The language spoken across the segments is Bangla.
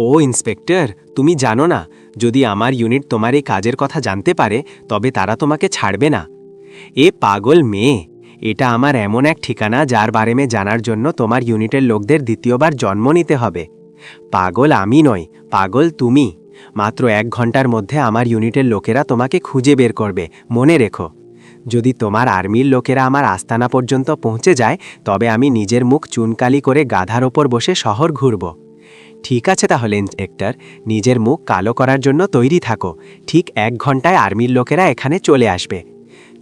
ও ইন্সপেক্টর, তুমি জানো না, যদি আমার ইউনিট তোমার এই কাজের কথা জানতে পারে তবে তারা তোমাকে ছাড়বে না। এ পাগল মেয়ে, এটা আমার এমন এক ঠিকানা যার বারেমে জানার জন্য তোমার ইউনিটের লোকদের দ্বিতীয়বার জন্ম নিতে হবে। পাগল আমি নই, পাগল তুমি। মাত্র 1 ঘন্টার মধ্যে আমার ইউনিটের লোকেরা তোমাকে খুঁজে বের করবে, মনে রেখো। যদি তোমার আর্মির লোকেরা আমার আস্তানা পর্যন্ত পৌঁছে যায় তবে আমি নিজের মুখ চুনকালি করে গাধার ওপর বসে শহর ঘুরব। ঠিক আছে তাহলে ইন্সপেক্টর, নিজের মুখ কালো করার জন্য তৈরি থাকো। ঠিক 1 ঘন্টায় আর্মির লোকেরা এখানে চলে আসবে।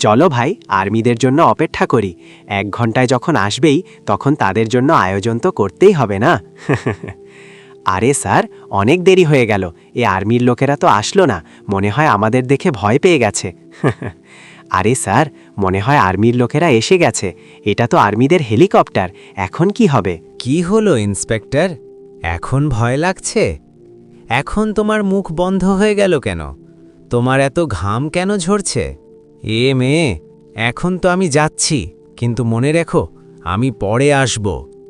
চলো ভাই, আর্মিদের জন্য অপেক্ষা করি। 1 ঘন্টায় যখন আসবেই তখন তাদের জন্য আয়োজন তো করতেই হবে না। আরে স্যার, অনেক দেরি হয়ে গেল, এ আর্মির লোকেরা তো আসলো না। মনে হয় আমাদের দেখে ভয় পেয়ে গেছে। আরে স্যার, মনে হয় আর্মির লোকেরা এসে গেছে। এটা তো আর্মিদের হেলিকপ্টার, এখন কি হবে? কি হলো ইন্সপেক্টর, এখন ভয় লাগছে? এখন তোমার মুখ বন্ধ হয়ে গেল কেন? তোমার এত ঘাম কেন ঝরছে? এ মেয়ে, এখন তো আমি যাচ্ছি, কিন্তু মনে রেখো আমি পরে আসব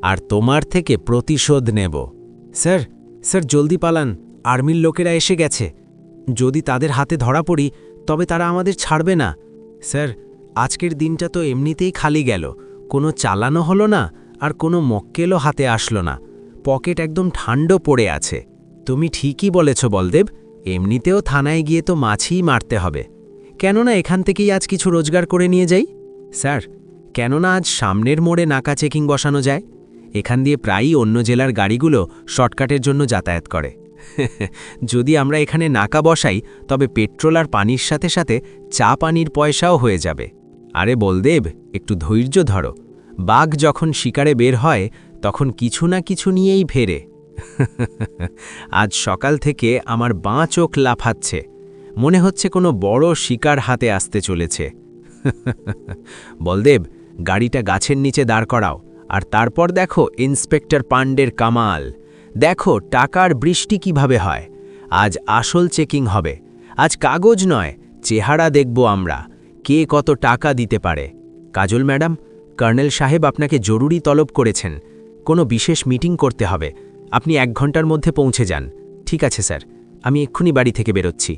আর তোমার থেকে প্রতিশোধ নেব। স্যার, স্যার জলদি পালান, আর্মির লোকেরা এসে গেছে। যদি তাদের হাতে ধরা পড়ি তবে তারা আমাদের ছাড়বে না। স্যার, আজকের দিনটা তো এমনিতেই খালি গেল, কোনো চালানো হলো না আর কোনো মক্কেলও হাতে আসলো না। পকেট একদম ঠান্ডা পড়ে আছে। তুমি ঠিকই বলেছ বলদেব, এমনিতেও থানায় গিয়ে তো মাছই মারতে হবে। কেননা এখান থেকেই আজ কিছু রোজগার করে নিয়ে যাই। স্যার, কেননা আজ সামনের মোড়ে নাকা চেকিং বসানো যায়। এখান দিয়ে প্রায়ই অন্য জেলার গাড়িগুলো শর্টকাটের জন্য যাতায়াত করে। যদি আমরা এখানে নাকা বসাই তবে পেট্রোল আর পানির সাথে সাথে চা পানির পয়সাও হয়ে যাবে। আরে বলদেব, একটু ধৈর্য ধরো। বাঘ যখন শিকারে বের হয় তখন কিছু না কিছু নিয়েই ফেরে। আজ সকাল থেকে আমার বাঁ চোখ লাফাচ্ছে, মনে হচ্ছে কোনো বড় শিকার হাতে আসতে চলেছে। বলদেব, গাড়িটা গাছের নিচে দাঁড় করাও, আর তারপর দেখো ইন্সপেক্টর পাণ্ডের কামাল। দেখো টাকার বৃষ্টি কিভাবে হয়। আজ আসল চেকিং হবে। আজ কাগজ নয়, চেহারা দেখব আমরা, কে কত টাকা দিতে পারে। কাজল ম্যাডাম, কর্নেল সাহেব আপনাকে জরুরি তলব করেছেন। কোনো বিশেষ মিটিং করতে হবে। আপনি 1 ঘন্টার মধ্যে পৌঁছে যান। ঠিক আছে স্যার, আমি এক্ষুনি বাড়ি থেকে বেরোচ্ছি।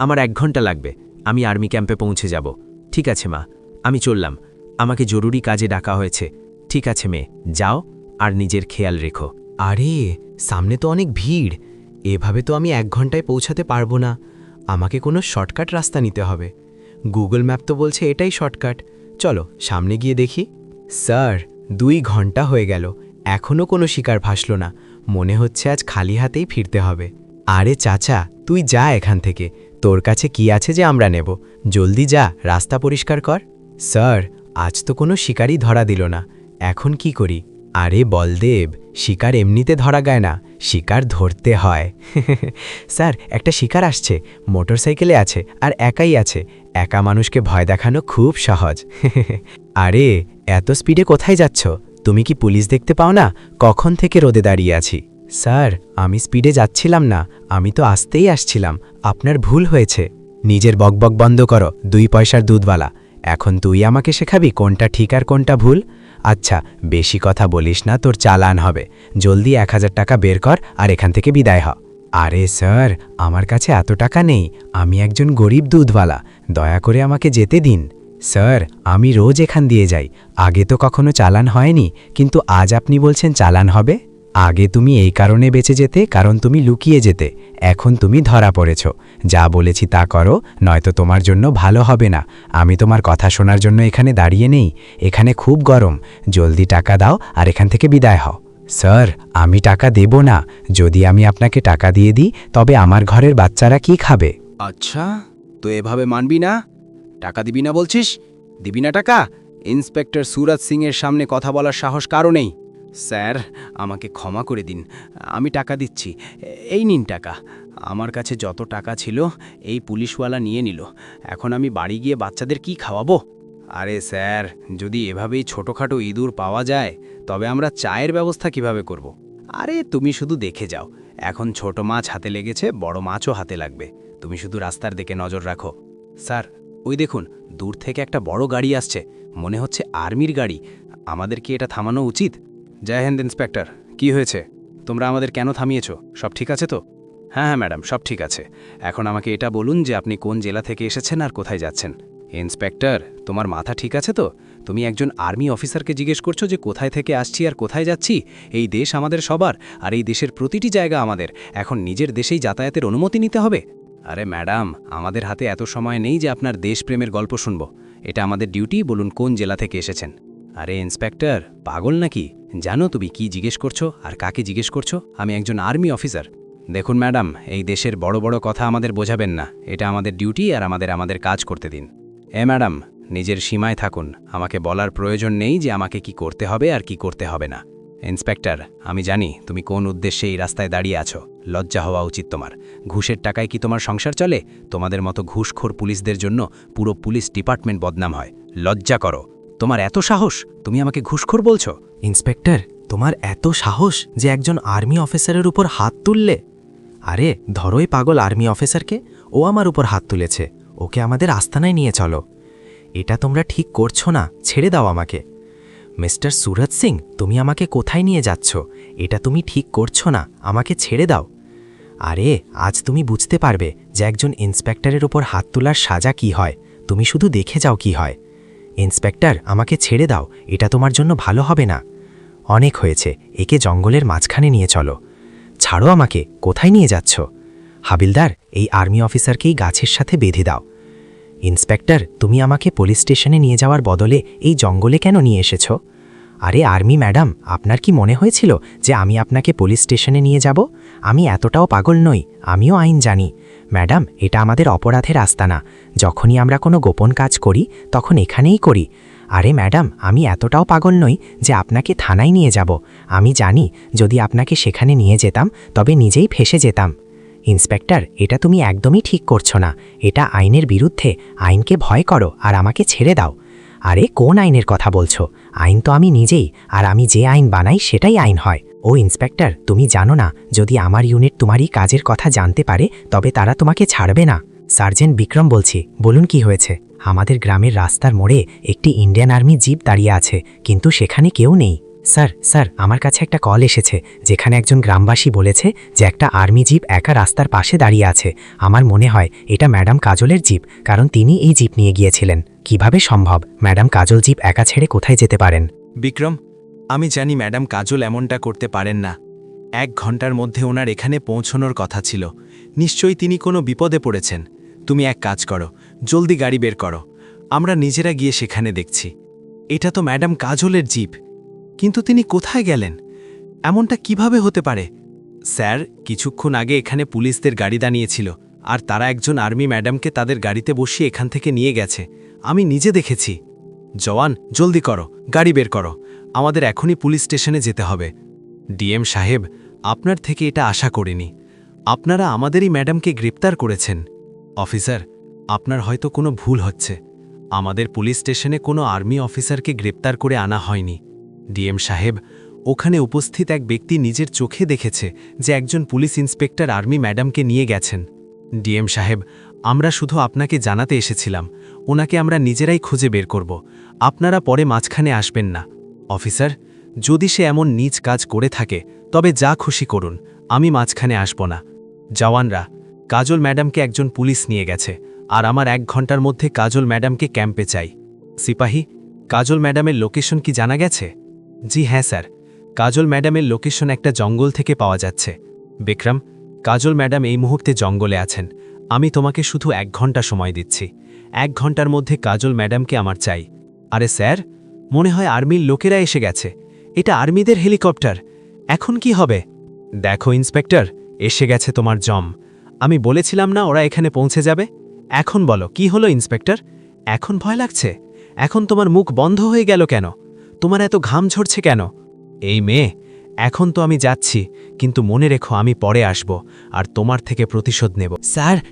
আমার 1 ঘন্টা লাগবে, আমি আর্মি ক্যাম্পে পৌঁছে যাব। ঠিক আছে মা, আমি চললাম, আমাকে জরুরি কাজে ডাকা হয়েছে। ঠিক আছে মেয়ে, যাও আর নিজের খেয়াল রেখো। আরে, সামনে তো অনেক ভিড়, এভাবে তো আমি 1 ঘন্টায় পৌঁছাতে পারবো না। আমাকে কোনো শর্টকাট রাস্তা নিতে হবে। গুগল ম্যাপ তো বলছে এটাই শর্টকাট। চলো সামনে গিয়ে দেখি। স্যার, 2 ঘন্টা হয়ে গেল, এখনও কোনো শিকার ভাসল না। মনে হচ্ছে আজ খালি হাতেই ফিরতে হবে। আরে চাচা, তুই যা এখান থেকে, তোর কাছে কি আছে যে আমরা নেব? জলদি যা, রাস্তা পরিষ্কার কর। স্যার, আজ তো কোনো শিকারই ধরা দিল না, এখন কি করি? আরে বলদেব, শিকার এমনিতে ধরা গায় না, শিকার ধরতে হয়। স্যার, একটা শিকার আসছে, মোটরসাইকেলে আছে আর একাই আছে। একা মানুষকে ভয় দেখানো খুব সহজ। আরে, এত স্পিডে কোথায় যাচ্ছ? তুমি কি পুলিশ দেখতে পাও না? কখন থেকে রোদে দাঁড়িয়ে আছি। স্যার, আমি স্পিডে যাচ্ছিলাম না, আমি তো আসতেই আসছিলাম। আপনার ভুল হয়েছে। নিজের বকবক বন্ধ করো, 2 পয়সার দুধওয়ালা। এখন তুই আমাকে শেখাবি কোনটা ঠিক আর কোনটা ভুল? আচ্ছা, বেশি কথা বলিস না, তোর চালান হবে। জলদি 1000 টাকা বের কর আর এখান থেকে বিদায় হ। আরে স্যার, আমার কাছে এত টাকা নেই, আমি একজন গরিব দুধওয়ালা, দয়া করে আমাকে যেতে দিন। স্যার, আমি রোজ এখান দিয়ে যাই, আগে তো কখনো চালান হয়নি, কিন্তু আজ আপনি বলছেন চালান হবে? আগে তুমি এই কারণে বেঁচে যেতে কারণ তুমি লুকিয়ে যেতে, এখন তুমি ধরা পড়েছ। যা বলেছি তা করো, নয়তো তোমার জন্য ভালো হবে না। আমি তোমার কথা শোনার জন্য এখানে দাঁড়িয়ে নেই, এখানে খুব গরম। জলদি টাকা দাও আর এখান থেকে বিদায় হও। স্যার, আমি টাকা দেব না। যদি আমি আপনাকে টাকা দিয়ে দিই তবে আমার ঘরের বাচ্চারা কি খাবে? আচ্ছা, তো এভাবে মানবি না? টাকা দিবি না বলছিস? দিবি না টাকা? ইন্সপেক্টর সুরজ সিংয়ের সামনে কথা বলার সাহস কারো নেই। স্যার, আমাকে ক্ষমা করে দিন, আমি টাকা দিচ্ছি। এই নিন টাকা। আমার কাছে যত টাকা ছিল এই পুলিশওয়ালা নিয়ে নিল। এখন আমি বাড়ি গিয়ে বাচ্চাদের কি খাওয়াবো? আরে স্যার, যদি এভাবেই ছোটোখাটো ইঁদুর পাওয়া যায় তবে আমরা চায়ের ব্যবস্থা কিভাবে করব? আরে তুমি শুধু দেখে যাও, এখন ছোট মাছ হাতে লেগেছে, বড় মাছও হাতে লাগবে। তুমি শুধু রাস্তার দিকে নজর রাখো। স্যার, ওই দেখুন, দূর থেকে একটা বড় গাড়ি আসছে, মনে হচ্ছে আর্মির গাড়ি। আমাদের কি এটা থামানো উচিত? জয় হিন্দ ইন্সপেক্টর, কি হয়েছে? তোমরা আমাদের কেন থামিয়েছো? সব ঠিক আছে তো? হ্যাঁ হ্যাঁ ম্যাডাম, সব ঠিক আছে। এখন আমাকে এটা বলুন যে আপনি কোন জেলা থেকে এসেছেন আর কোথায় যাচ্ছেন। ইন্সপেক্টর, তোমার মাথা ঠিক আছে তো? তুমি একজন আর্মি অফিসারকে জিজ্ঞেস করছো যে কোথায় থেকে আসছি আর কোথায় যাচ্ছি? এই দেশ আমাদের সবার, আর এই দেশের প্রতিটি জায়গা আমাদের। এখন নিজের দেশেই যাতায়াতের অনুমতি নিতে হবে? আরে ম্যাডাম, আমাদের হাতে এত সময় নেই যে আপনার দেশপ্রেমের গল্প শুনব। এটা আমাদের ডিউটি। বলুন কোন জেলা থেকে এসেছেন। আরে ইন্সপেক্টর, পাগল নাকি? জানো তুমি কি জিজ্ঞেস করছো আর কাকে জিজ্ঞেস করছো? আমি একজন আর্মি অফিসার। দেখুন ম্যাডাম, এই দেশের বড় বড় কথা আমাদের বোঝাবেন না। এটা আমাদের ডিউটি, আর আমাদের কাজ করতে দিন। ম্যাডাম, নিজের সীমায় থাকুন। আমাকে বলার প্রয়োজন নেই যে আমাকে কি করতে হবে আর কি করতে হবে না। ইন্সপেক্টর, আমি জানি তুমি কোন উদ্দেশ্যে এই রাস্তায় দাঁড়িয়ে আছো। লজ্জা হওয়া উচিত তোমার। ঘুষের টাকায় কি তোমার সংসার চলে? তোমাদের মতো ঘুষখোর পুলিশদের জন্য পুরো পুলিশ ডিপার্টমেন্ট বদনাম হয়। লজ্জা করো। তোমার এত সাহস, তুমি আমাকে ঘুষখোর বলছো? ইন্সপেক্টর, তোমার এত সাহস যে একজন আর্মি অফিসারের উপর হাত তুললে? আরে ধরো এই পাগল আর্মি অফিসারকে। ও আমার উপর হাত তুলেছে। ওকে আমাদের আস্তানায় নিয়ে চলো। এটা তোমরা ঠিক করছো না, ছেড়ে দাও আমাকে। মিস্টার সুরজ সিং, তুমি আমাকে কোথায় নিয়ে যাচ্ছ? এটা তুমি ঠিক করছো না, আমাকে ছেড়ে দাও। আরে আজ তুমি বুঝতে পারবে যে একজন ইন্সপেক্টরের উপর হাত তোলার সাজা কি হয়। তুমি শুধু দেখে যাও কি হয়। ইন্সপেক্টর, আমাকে ছেড়ে দাও, এটা তোমার জন্য ভালো হবে না। অনেক হয়েছে, একে জঙ্গলের মাঝখানে নিয়ে চলো। ছাড়ো আমাকে, কোথায় নিয়ে যাচ্ছ? হাবিলদার, এই আর্মি অফিসারকেই গাছের সাথে বেঁধে দাও। ইন্সপেক্টর, তুমি আমাকে পুলিশ স্টেশনে নিয়ে যাওয়ার বদলে এই জঙ্গলে কেন নিয়ে এসেছ? আরে আর্মি ম্যাডাম, আপনার কি মনে হয়েছিল যে আমি আপনাকে পুলিশ স্টেশনে নিয়ে যাব? আমি এতটাও পাগল নই, আমিও আইন জানি। ম্যাডাম, এটা আমাদের অপরাধের আস্তানা। যখনই আমরা কোনো গোপন কাজ করি তখন এখানেই করি। আরে ম্যাডাম, আমি এতটাও পাগল নই যে আপনাকে থানায় নিয়ে যাব। আমি জানি যদি আপনাকে সেখানে নিয়ে যেতাম তবে নিজেই ফেঁসে যেতাম। ইন্সপেক্টর, এটা তুমি একদমই ঠিক করছো না। এটা আইনের বিরুদ্ধে। আইনকে ভয় করো আর আমাকে ছেড়ে দাও। আরে কোন আইনের কথা বলছো? আইন তো আমি নিজেই, আর আমি যে আইন বানাই সেটাই আইন হয়। ও ইন্সপেক্টর, তুমি জানো না যদি আমার ইউনিট তোমারই কাজের কথা জানতে পারে তবে তারা তোমাকে ছাড়বে না। সার্জেন্ট বিক্রম বলছি, বলুন কি হয়েছে? আমাদের গ্রামের রাস্তার মোড়ে একটি ইন্ডিয়ান আর্মি জিপ দাঁড়িয়ে আছে, কিন্তু সেখানে কেউ নেই। স্যার, আমার কাছে একটা কল এসেছে যেখানে একজন গ্রামবাসী বলেছে যে একটা আর্মি জিপ একা রাস্তার পাশে দাঁড়িয়ে আছে। আমার মনে হয় এটা ম্যাডাম কাজলের জিপ, কারণ তিনি এই জিপ নিয়ে গিয়েছিলেন। কিভাবে সম্ভব? ম্যাডাম কাজল জিপ একা ছেড়ে কোথায় যেতে পারেন? বিক্রম, আমি জানি ম্যাডাম কাজল এমনটা করতে পারেন না। 1 ঘন্টার মধ্যে ওনার এখানে পৌঁছনোর কথা ছিল। নিশ্চয়ই তিনি কোনো বিপদে পড়েছেন। তুমি এক কাজ করো, জলদি গাড়ি বের করো। আমরা নিজেরা গিয়ে সেখানে দেখছি। এটা তো ম্যাডাম কাজলের জিপ, কিন্তু তিনি কোথায় গেলেন? এমনটা কিভাবে হতে পারে? স্যার, কিছুক্ষণ আগে এখানে পুলিশদের গাড়ি দাঁড়িয়েছিল, আর তারা একজন আর্মি ম্যাডামকে তাদের গাড়িতে বসিয়ে এখান থেকে নিয়ে গেছে। আমি নিজে দেখেছি। জওয়ান, জলদি করো, গাড়ি বের করো। আমাদের এখনই পুলিশ স্টেশনে যেতে হবে। ডিএম সাহেব, আপনার থেকে এটা আশা করিনি। আপনারা আমাদেরই ম্যাডামকে গ্রেপ্তার করেছেন। অফিসার, আপনার হয়তো কোনো ভুল হচ্ছে। আমাদের পুলিশ স্টেশনে কোনো আর্মি অফিসারকে গ্রেপ্তার করে আনা হয়নি। ডিএম সাহেব, ওখানে উপস্থিত এক ব্যক্তি নিজের চোখে দেখেছে যে একজন পুলিশ ইন্সপেক্টর আর্মি ম্যাডামকে নিয়ে গেছেন। ডিএম সাহেব, আমরা শুধু আপনাকে জানাতে এসেছিলাম। ওনাকে আমরা নিজেরাই খুঁজে বের করব। আপনারা পরে মাঝখানে আসবেন না। অফিসার, যদি সে এমন নীচ কাজ করে থাকে তবে যা খুশি করুন, আমি মাঝখানে আসব না। জওয়ানরা, কাজল ম্যাডামকে একজন পুলিশ নিয়ে গেছে, আর আমার 1 ঘন্টার মধ্যে কাজল ম্যাডামকে ক্যাম্পে চাই। সিপাহী, কাজল ম্যাডামের লোকেশন কি জানা গেছে? জি হ্যাঁ স্যার, কাজল ম্যাডামের লোকেশন একটা জঙ্গল থেকে পাওয়া যাচ্ছে। বিক্রম, কাজল ম্যাডাম এই মুহূর্তে জঙ্গলে আছেন। আমি তোমাকে শুধু 1 ঘন্টা সময় দিচ্ছি। 1 ঘন্টার মধ্যে কাজল ম্যাডামকে আমার চাই। আরে স্যার, মনে হয় আর্মির লোকেরা এসে গেছে। এটা আর্মিদের হেলিকপ্টার। এখন কি হবে? দেখো ইন্সপেক্টর, এসে গেছে তোমার জম। আমি বলেছিলাম না ওরা এখানে পৌঁছে যাবে? এখন বলো কি হলো ইন্সপেক্টর? এখন ভয় লাগছে? এখন তোমার মুখ বন্ধ হয়ে গেল কেন? তোমার এত ঘাম ঝরছে কেন? এই মেয়ে, এখন তো আমি যাচ্ছি, কিন্তু মনে রেখো আমি পরে আসব, আর তোমার থেকে প্রতিশোধ নেব।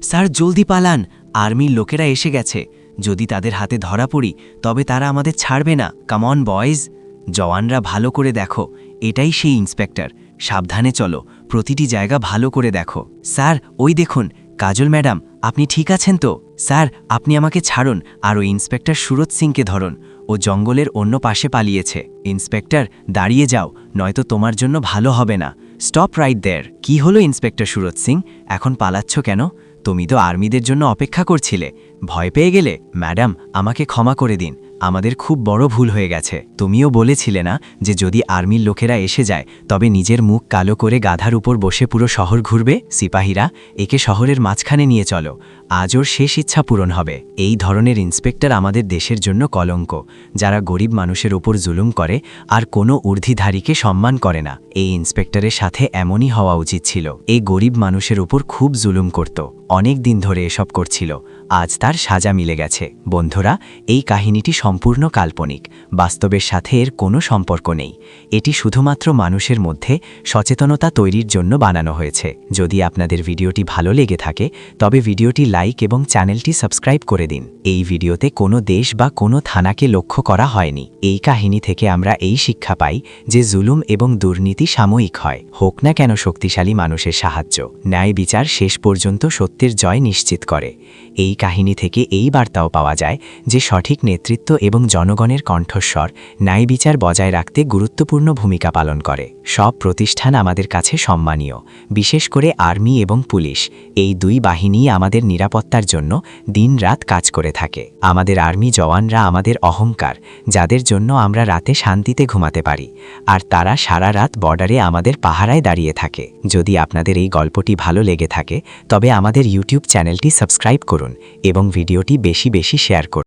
স্যার জলদি পালান, আর্মির লোকেরা এসে গেছে। যদি তাদের হাতে ধরা পড়ি তবে তারা আমাদের ছাড়বে না। Come on boys. জওয়ানরা ভালো করে দেখো, এটাই সেই ইন্সপেক্টর। সাবধানে চলো, প্রতিটি জায়গা ভালো করে দেখো। স্যার, ওই দেখুন কাজল ম্যাডাম, আপনি ঠিক আছেন তো? স্যার, আপনি আমাকে ছাড়ুন, আর ওই ইন্সপেক্টর সুরজ সিংকে ধরুন। ও জঙ্গলের অন্য পাশে পালিয়েছে। ইন্সপেক্টর, দাঁড়িয়ে যাও, নয়তো তোমার জন্য ভালো হবে না। স্টপ রাইট দেয়ার। কি হলো ইন্সপেক্টর সুরজ সিং, এখন পালাচ্ছ কেন? তুমি তো আর্মিদের জন্য অপেক্ষা করছিলে, ভয় পেয়ে গেলে? ম্যাডাম, আমাকে ক্ষমা করে দিন, আমাদের খুব বড় ভুল হয়ে গেছে। তুমিও বলেছিলে না যে যদি আর্মির লোকেরা এসে যায় তবে নিজের মুখ কালো করে গাধার উপর বসে পুরো শহর ঘুরবে? সিপাহীরা, একে শহরের মাঝখানে নিয়ে চলো, আজ ওর শেষ ইচ্ছা পূরণ হবে। এই ধরনের ইন্সপেক্টর আমাদের দেশের জন্য কলঙ্ক, যারা গরিব মানুষের ওপর জুলুম করে আর কোনো ঊর্ধ্বধারীকে সম্মান করে না। এই ইন্সপেক্টরের সাথে এমনই হওয়া উচিত ছিল। এই গরিব মানুষের ওপর খুব জুলুম করত, অনেক দিন ধরে এসব করছিল, আজ তার সাজা মিলে গেছে। বন্ধুরা, এই কাহিনীটি সম্পূর্ণ কাল্পনিক, বাস্তবের সাথে এর কোনো সম্পর্ক নেই। এটি শুধুমাত্র মানুষের মধ্যে সচেতনতা তৈরির জন্য বানানো হয়েছে। যদি আপনাদের ভিডিওটি ভালো লেগে থাকে তবে ভিডিওটি লাইক এবং চ্যানেলটি সাবস্ক্রাইব করে দিন। এই ভিডিওতে কোনো দেশ বা কোনো থানাকে লক্ষ্য করা হয়নি। এই কাহিনী থেকে আমরা এই শিক্ষা পাই যে জুলুম এবং দুর্নীতি সাময়িক হয়, হোক না কেন শক্তিশালী মানুষের সাহায্য। ন্যায় বিচার শেষ পর্যন্ত সত্যের জয় নিশ্চিত করে। এই কাহিনী থেকে এই বার্তাও পাওয়া যায় যে সঠিক নেতৃত্ব এবং জনগণের কণ্ঠস্বর ন্যায় বিচার বজায় রাখতে গুরুত্বপূর্ণ ভূমিকা পালন করে। সব প্রতিষ্ঠান আমাদের কাছে সম্মানীয়, বিশেষ করে আর্মি এবং পুলিশ। এই দুই বাহিনী আমাদের নিরাপত্তার জন্য দিনরাত কাজ করে থাকে। আমাদের আর্মি জওয়ানরা আমাদের অহংকার, যাদের জন্য আমরা রাতে শান্তিতে ঘুমাতে পারি, আর তারা সারা রাত বর্ডারে আমাদের পাহারায় দাঁড়িয়ে থাকে। যদি আপনাদের এই গল্পটি ভালো লেগে থাকে তবে আমাদের ইউটিউব চ্যানেলটি সাবস্ক্রাইব করুন এবং ভিডিওটি বেশি বেশি শেয়ার করুন।